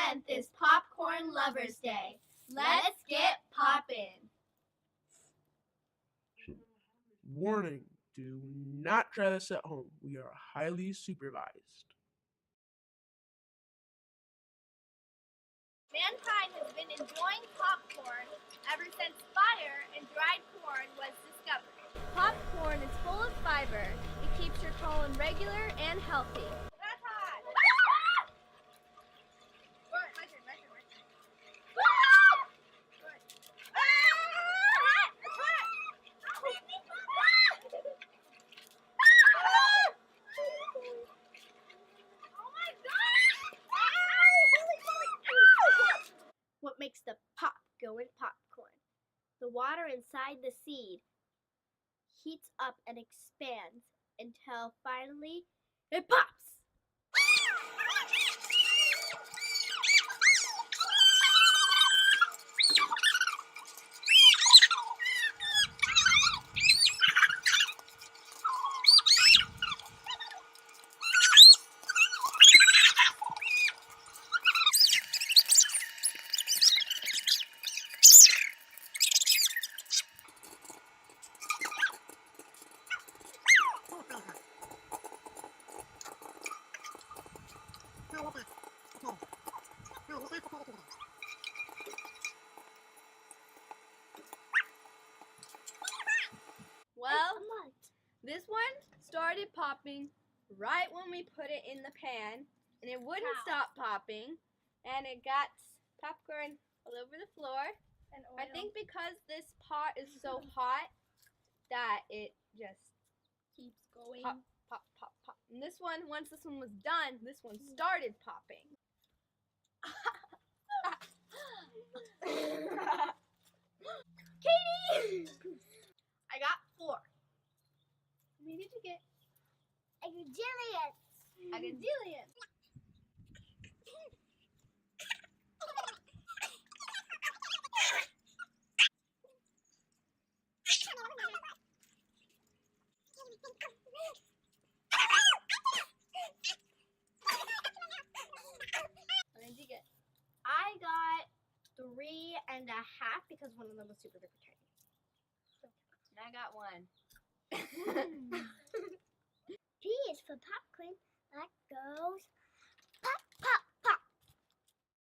10th is Popcorn Lovers Day. Let's get poppin'. Warning, do not try this at home. We are highly supervised. Mankind has been enjoying popcorn ever since fire and dried corn was discovered. Popcorn is full of fiber. It keeps your colon regular and healthy. That's hot! My turn. What makes the pop go in popcorn? The water inside the seed heats up and expands until finally it pops. Well, this one started popping right when we put it in the pan, and it wouldn't stop popping, and it got popcorn all over the floor. And oil. I think because this pot is so hot that it just keeps going. Pop, pop, pop, pop. And this one, once this one was done, this one started popping. Katie! I got 4. How many did you get? A gajillion. A gajillion. How many did you get? I got 3.5 because one of them was super duper tiny. And I got 1. P is for popcorn. That goes